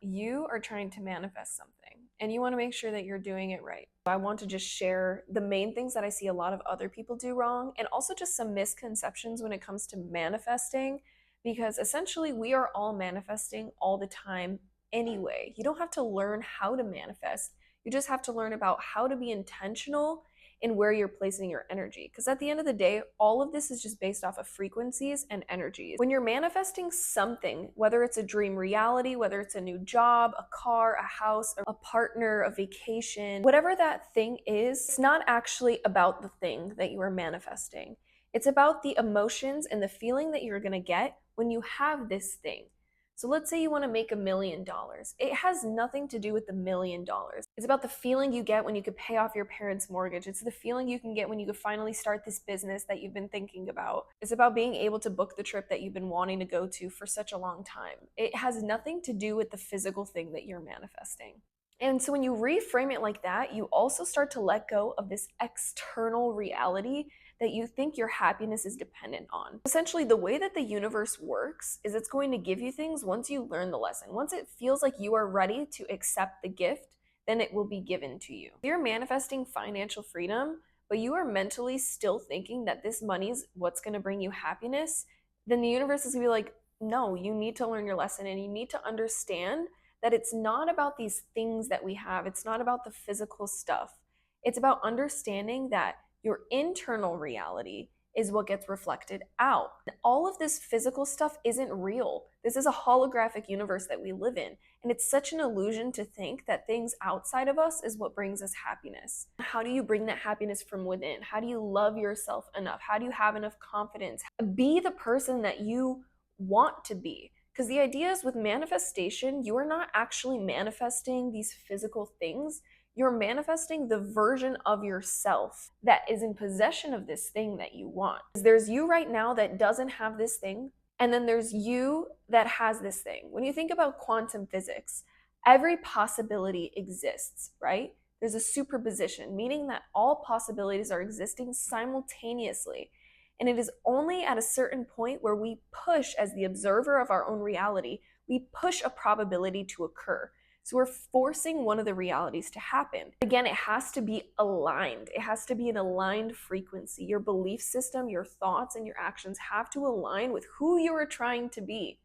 you are trying to manifest something and you want to make sure that you're doing it right. I want to just share the main things that I see a lot of other people do wrong, and also just some misconceptions when it comes to manifesting, because essentially we are all manifesting all the time anyway. You don't have to learn how to manifest. You just have to learn about how to be intentional in where you're placing your energy. Because at the end of the day, all of this is just based off of frequencies and energies. When you're manifesting something, whether it's a dream reality, whether it's a new job, a car, a house, a partner, a vacation, whatever that thing is, it's not actually about the thing that you are manifesting. It's about the emotions and the feeling that you're going to get when you have this thing. So let's say you want to make $1 million. It has nothing to do with the $1 million. It's about the feeling you get when you could pay off your parents' mortgage. It's the feeling you can get when you could finally start this business that you've been thinking about. It's about being able to book the trip that you've been wanting to go to for such a long time. It has nothing to do with the physical thing that you're manifesting. And so when you reframe it like that, you also start to let go of this external reality that you think your happiness is dependent on. Essentially, the way that the universe works is it's going to give you things once you learn the lesson. Once it feels like you are ready to accept the gift, then it will be given to you. If you're manifesting financial freedom, but you are mentally still thinking that this money's what's going to bring you happiness, then the universe is going to be like, no, you need to learn your lesson, and you need to understand that it's not about these things that we have. It's not about the physical stuff. It's about understanding that your internal reality is what gets reflected out. All of this physical stuff isn't real. This is a holographic universe that we live in. And it's such an illusion to think that things outside of us is what brings us happiness. How do you bring that happiness from within? How do you love yourself enough? How do you have enough confidence? Be the person that you want to be. Because the idea is with manifestation, you are not actually manifesting these physical things. You're manifesting the version of yourself that is in possession of this thing that you want. There's you right now that doesn't have this thing, and then there's you that has this thing. When you think about quantum physics, every possibility exists, right? There's a superposition, meaning that all possibilities are existing simultaneously. And it is only at a certain point where we push, as the observer of our own reality, we push a probability to occur. So we're forcing one of the realities to happen. Again, it has to be aligned. It has to be an aligned frequency. Your belief system, your thoughts, and your actions have to align with who you are trying to be.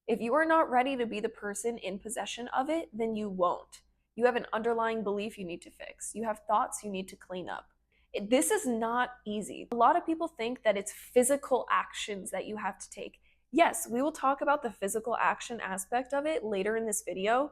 If you are not ready to be the person in possession of it, then you won't. You have an underlying belief you need to fix. You have thoughts you need to clean up. This is not easy. A lot of people think that it's physical actions that you have to take. Yes, we will talk about the physical action aspect of it later in this video,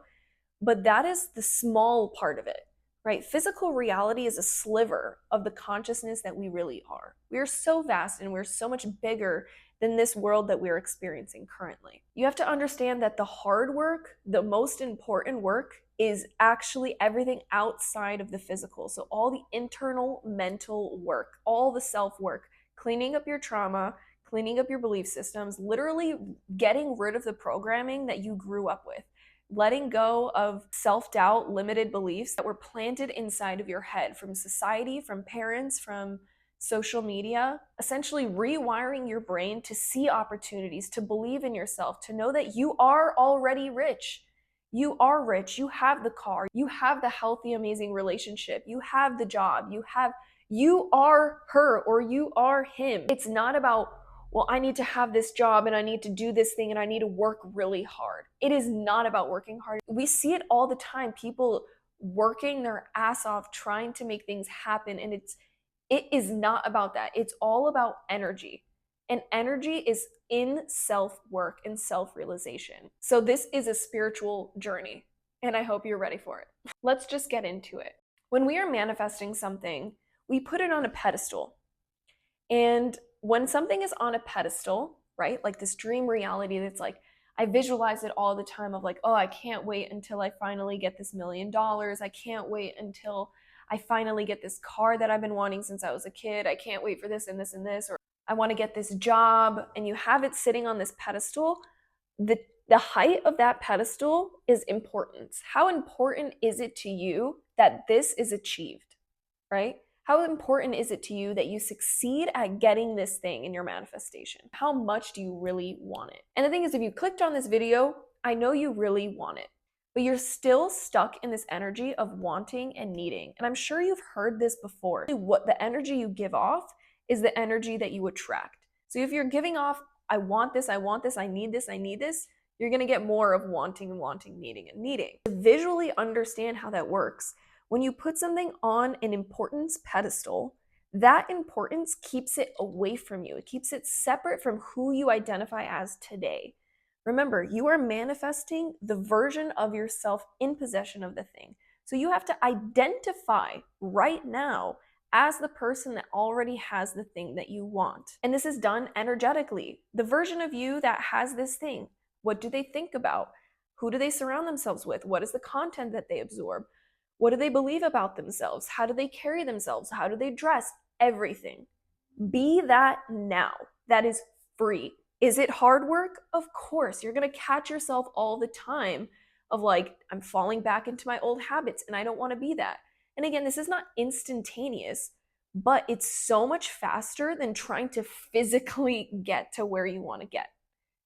but that is the small part of it, right? Physical reality is a sliver of the consciousness that we really are. We are so vast and we're so much bigger than this world that we're experiencing currently. You have to understand that the hard work, the most important work, is actually everything outside of the physical. So all the internal mental work, all the self-work, cleaning up your trauma, cleaning up your belief systems, literally getting rid of the programming that you grew up with, letting go of self-doubt, limited beliefs that were planted inside of your head from society, from parents, from social media, essentially rewiring your brain to see opportunities, to believe in yourself, to know that you are already rich. You are rich. You have the car. You have the healthy, amazing relationship. You have the job. You are her or you are him. It's not about, well, I need to have this job and I need to do this thing and I need to work really hard. It is not about working hard. We see it all the time. People working their ass off trying to make things happen, and it is not about that. It's all about energy. And energy is in self-work and self-realization. So this is a spiritual journey, and I hope you're ready for it. Let's just get into it. When we are manifesting something, we put it on a pedestal. And when something is on a pedestal, right, like this dream reality that's like, I visualize it all the time of like, oh, I can't wait until I finally get this $1 million. I can't wait until I finally get this car that I've been wanting since I was a kid. I can't wait for this and this and this, or I want to get this job. And you have it sitting on this pedestal. The height of that pedestal is important. How important is it to you that this is achieved, right? How important is it to you that you succeed at getting this thing in your manifestation? How much do you really want it? And the thing is, if you clicked on this video, I know you really want it. but you're still stuck in this energy of wanting and needing. And I'm sure you've heard this before. What the energy you give off is the energy that you attract. So if you're giving off, I want this, I want this, I need this, I need this, you're going to get more of wanting and wanting, needing and needing. To visually understand how that works, when you put something on an importance pedestal, that importance keeps it away from you. It keeps it separate from who you identify as today. Remember, you are manifesting the version of yourself in possession of the thing. So you have to identify right now as the person that already has the thing that you want. And this is done energetically. The version of you that has this thing, what do they think about? Who do they surround themselves with? What is the content that they absorb? What do they believe about themselves? How do they carry themselves? How do they dress? Everything. Be that now. That is free. Is it hard work? Of course. You're going to catch yourself all the time of like, I'm falling back into my old habits and I don't want to be that. And again, this is not instantaneous, but it's so much faster than trying to physically get to where you want to get.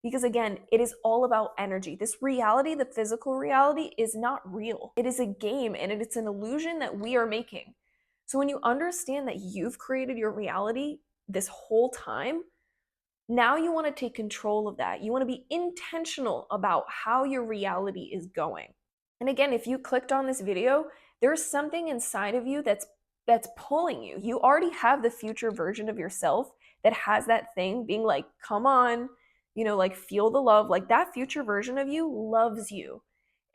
Because again, it is all about energy. This reality, the physical reality, is not real. It is a game and it's an illusion that we are making. So when you understand that you've created your reality this whole time, now you want to take control of that. You want to be intentional about how your reality is going. And again, if you clicked on this video, there's something inside of you that's pulling you. You already have the future version of yourself that has that thing being like, come on, like feel the love. Like that future version of you loves you.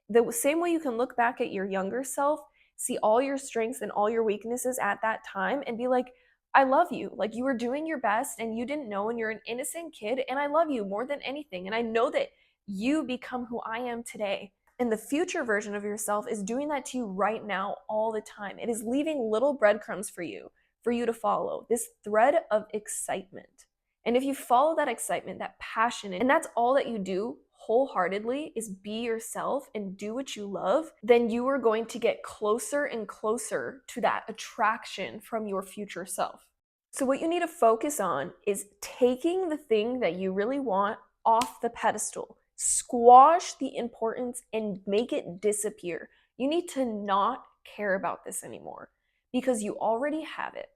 The same way you can look back at your younger self, see all your strengths and all your weaknesses at that time and be like, I love you. Like you were doing your best and you didn't know and you're an innocent kid and I love you more than anything. And I know that you become who I am today. And the future version of yourself is doing that to you right now all the time. It is leaving little breadcrumbs for you to follow. This thread of excitement. And if you follow that excitement, that passion, and that's all that you do wholeheartedly is be yourself and do what you love, then you are going to get closer and closer to that attraction from your future self. So what you need to focus on is taking the thing that you really want off the pedestal, squash the importance and make it disappear. You need to not care about this anymore because you already have it,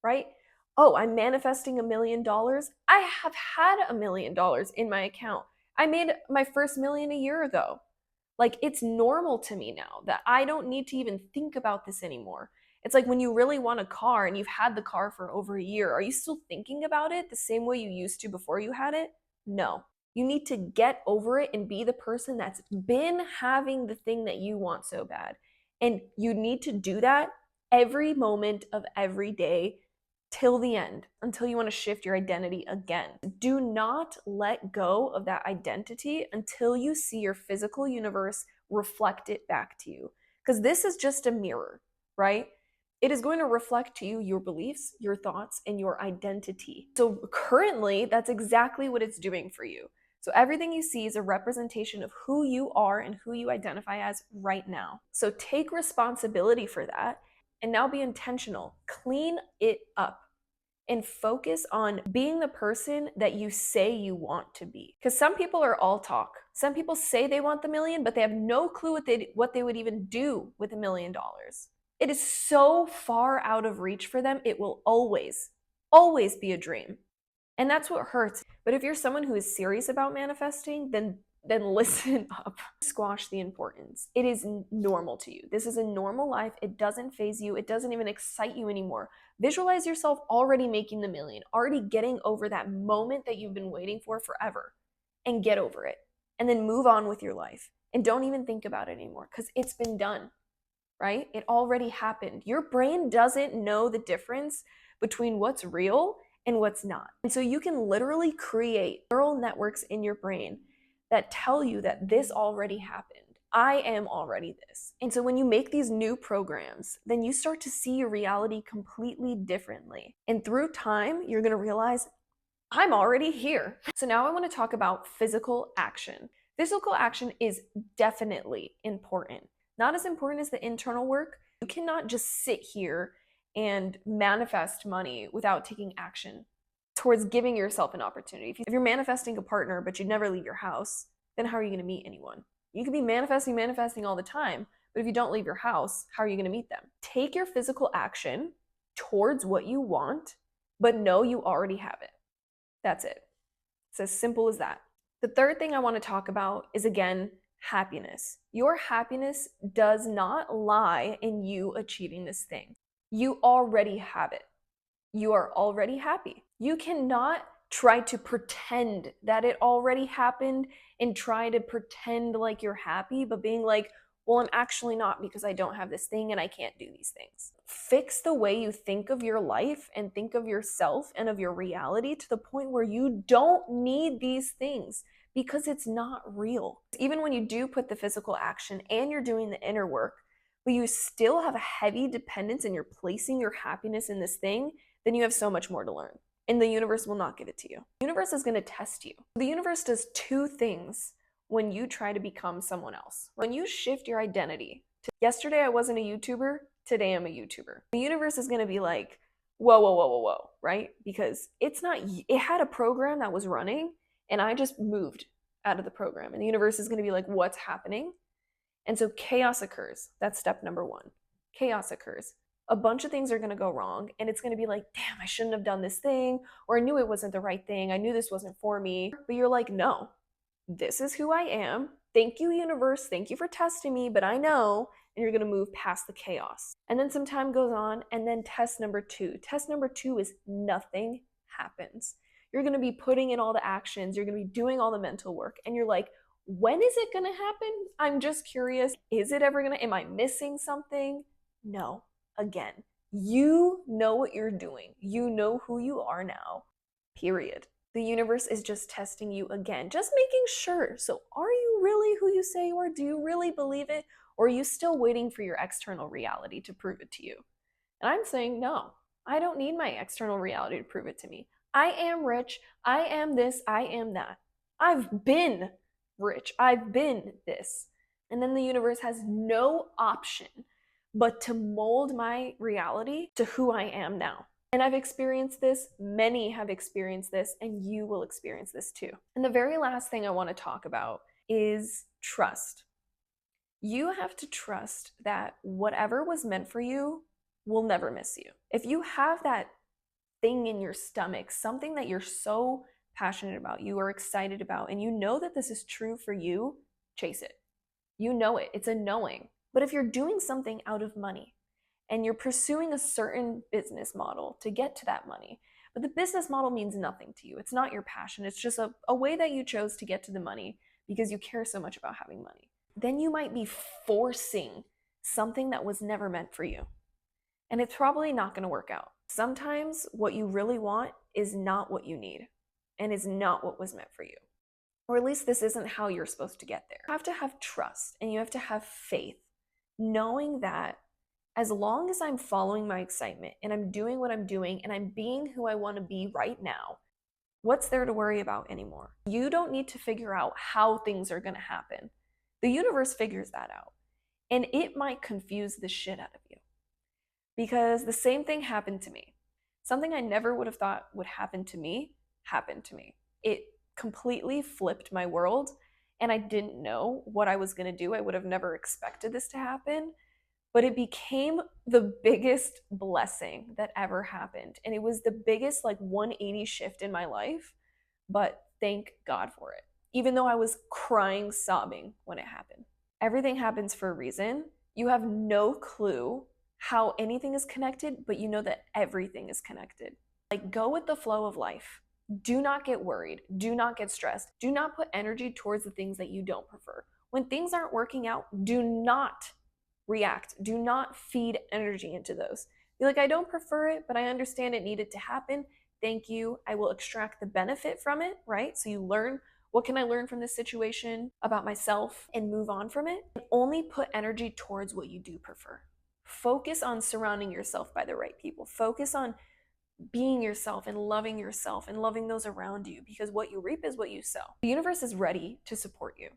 right? Oh, I'm manifesting $1 million. I have had $1 million in my account. I made my first million a year ago. Like it's normal to me now that I don't need to even think about this anymore. It's like when you really want a car and you've had the car for over a year, are you still thinking about it the same way you used to before you had it? No. You need to get over it and be the person that's been having the thing that you want so bad. And you need to do that every moment of every day till the end, until you want to shift your identity again. Do not let go of that identity until you see your physical universe reflect it back to you. Because this is just a mirror, right? It is going to reflect to you your beliefs, your thoughts, and your identity. So currently, that's exactly what it's doing for you. So everything you see is a representation of who you are and who you identify as right now. So take responsibility for that and now be intentional. Clean it up and focus on being the person that you say you want to be. Because some people are all talk. Some people say they want the million, but they have no clue what they would even do with $1 million. It is so far out of reach for them, it will always, always be a dream. And that's what hurts. But if you're someone who is serious about manifesting, then listen up. Squash the importance. It is normal to you. This is a normal life. It doesn't faze you. It doesn't even excite you anymore. Visualize yourself already making the million, already getting over that moment that you've been waiting for forever, and get over it. And then move on with your life. And don't even think about it anymore because it's been done, right? It already happened. Your brain doesn't know the difference between what's real and what's not. And so you can literally create neural networks in your brain that tell you that this already happened. I am already this. And so when you make these new programs, then you start to see your reality completely differently. And through time, you're going to realize I'm already here. So now I want to talk about physical action. Physical action is definitely important. Not as important as the internal work. You cannot just sit here and manifest money without taking action towards giving yourself an opportunity. If you're manifesting a partner, but you never leave your house, then how are you going to meet anyone? You could be manifesting all the time, but if you don't leave your house, how are you going to meet them? Take your physical action towards what you want, but know you already have it. That's it. It's as simple as that. The third thing I want to talk about is, again, happiness. Your happiness does not lie in you achieving this thing. You already have it. You are already happy. You cannot try to pretend that it already happened and try to pretend like you're happy, but being like, well, I'm actually not because I don't have this thing and I can't do these things. Fix the way you think of your life and think of yourself and of your reality to the point where you don't need these things because it's not real. Even when you do put the physical action and you're doing the inner work, but you still have a heavy dependence and you're placing your happiness in this thing, then you have so much more to learn. And the universe will not give it to you. The universe is going to test you. The universe does two things when you try to become someone else. When you shift your identity to, yesterday I wasn't a YouTuber, today I'm a YouTuber. The universe is going to be like, whoa, right? Because it's not, it had a program that was running and I just moved out of the program. And the universe is going to be like, what's happening? And so chaos occurs. That's step number one. Chaos occurs. A bunch of things are going to go wrong and it's going to be like, damn, I shouldn't have done this thing, or I knew it wasn't the right thing. I knew this wasn't for me. But you're like, no, this is who I am. Thank you, universe. Thank you for testing me, but I know. And you're going to move past the chaos. And then some time goes on, and then test number two. Test number two is nothing happens. You're going to be putting in all the actions. You're going to be doing all the mental work. And you're like, when is it going to happen? I'm just curious. Is it ever going to, am I missing something? No. Again, you know what you're doing. You know who you are now, period. The universe is just testing you again, just making sure. So are you really who you say you are? Do you really believe it? Or are you still waiting for your external reality to prove it to you? And I'm saying, no, I don't need my external reality to prove it to me. I am rich. I am this. I am that. I've been rich. I've been this. And then the universe has no option but to mold my reality to who I am now. And I've experienced this, many have experienced this, and you will experience this too. And the very last thing I want to talk about is trust. You have to trust that whatever was meant for you will never miss you. If you have that thing in your stomach, something that you're so passionate about, you are excited about, and you know that this is true for you, chase it. You know it. It's a knowing. But if you're doing something out of money and you're pursuing a certain business model to get to that money, but the business model means nothing to you, it's not your passion, it's just a way that you chose to get to the money because you care so much about having money, then you might be forcing something that was never meant for you. And it's probably not going to work out. Sometimes what you really want is not what you need and is not what was meant for you. Or at least this isn't how you're supposed to get there. You have to have trust and you have to have faith, knowing that as long as I'm following my excitement and I'm doing what I'm doing and I'm being who I want to be right now, what's there to worry about anymore? You don't need to figure out how things are going to happen. The universe figures that out. And it might confuse the shit out of you. Because the same thing happened to me. Something I never would have thought would happen to me happened to me. It completely flipped my world and I didn't know what I was going to do. I would have never expected this to happen, but it became the biggest blessing that ever happened. And it was the biggest 180 shift in my life, but thank God for it. Even though I was crying, sobbing when it happened. Everything happens for a reason. You have no clue how anything is connected, but you know that everything is connected. Go with the flow of life. Do not get worried. Do not get stressed. Do not put energy towards the things that you don't prefer. When things aren't working out, do not react. Do not feed energy into those. Be like, I don't prefer it, but I understand it needed to happen. Thank you. I will extract the benefit from it, right? So you learn, what can I learn from this situation about myself and move on from it? And only put energy towards what you do prefer. Focus on surrounding yourself by the right people. Focus on being yourself and loving those around you, because what you reap is what you sow. The universe is ready to support you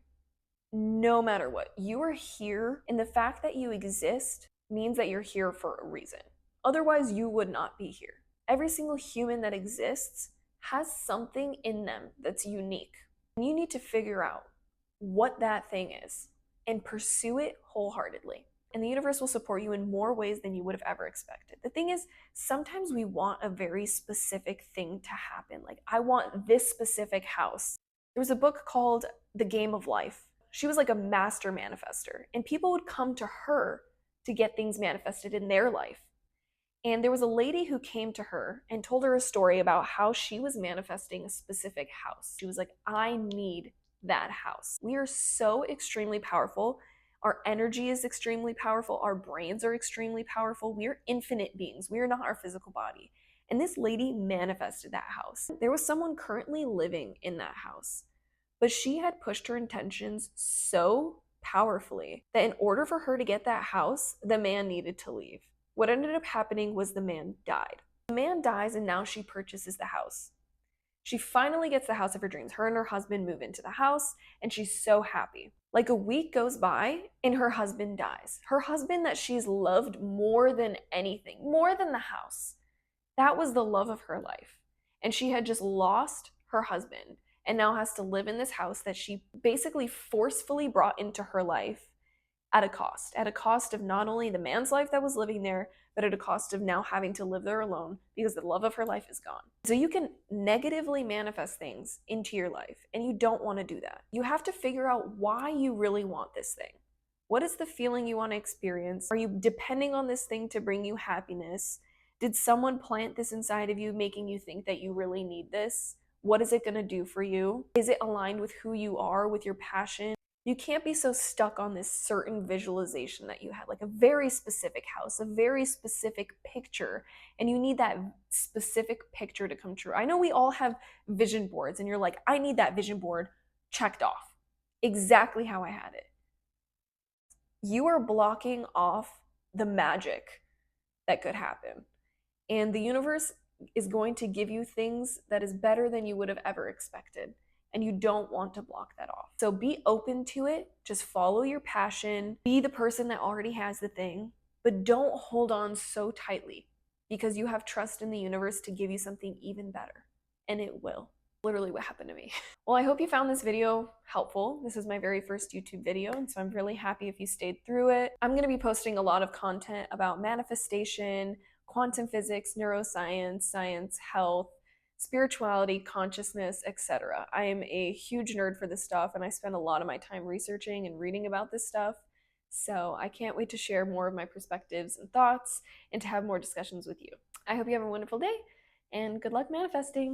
no matter what. You are here, and the fact that you exist means that you're here for a reason. Otherwise, you would not be here. Every single human that exists has something in them that's unique. And you need to figure out what that thing is and pursue it wholeheartedly. And the universe will support you in more ways than you would have ever expected. The thing is, sometimes we want a very specific thing to happen. Like, I want this specific house. There was a book called The Game of Life. She was like a master manifester, and people would come to her to get things manifested in their life. And there was a lady who came to her and told her a story about how she was manifesting a specific house. She was like, I need that house. We are so extremely powerful. Our energy is extremely powerful. Our brains are extremely powerful. We are infinite beings. We are not our physical body. And this lady manifested that house. There was someone currently living in that house, but she had pushed her intentions so powerfully that in order for her to get that house, the man needed to leave. What ended up happening was the man died. The man dies, and now she purchases the house. She finally gets the house of her dreams. Her and her husband move into the house, and she's so happy. Like a week goes by, and her husband dies. Her husband that she's loved more than anything, more than the house. That was the love of her life. And she had just lost her husband and now has to live in this house that she basically forcefully brought into her life at a cost of not only the man's life that was living there, but at a cost of now having to live there alone because the love of her life is gone. So you can negatively manifest things into your life, and you don't want to do that. You have to figure out why you really want this thing. What is the feeling you want to experience? Are you depending on this thing to bring you happiness? Did someone plant this inside of you, making you think that you really need this? What is it going to do for you? Is it aligned with who you are, with your passion? You can't be so stuck on this certain visualization that you had, like a very specific house, a very specific picture, and you need that specific picture to come true. I know we all have vision boards, and you're like, I need that vision board checked off. Exactly how I had it. You are blocking off the magic that could happen. And the universe is going to give you things that is better than you would have ever expected. And you don't want to block that off. So be open to it. Just follow your passion. Be the person that already has the thing, but don't hold on so tightly because you have trust in the universe to give you something even better. And it will. Literally what happened to me. Well, I hope you found this video helpful. This is my very first YouTube video, and so I'm really happy if you stayed through it. I'm going to be posting a lot of content about manifestation, quantum physics, neuroscience, science, health, spirituality, consciousness, etc. I am a huge nerd for this stuff, and I spend a lot of my time researching and reading about this stuff. So I can't wait to share more of my perspectives and thoughts and to have more discussions with you. I hope you have a wonderful day, and good luck manifesting.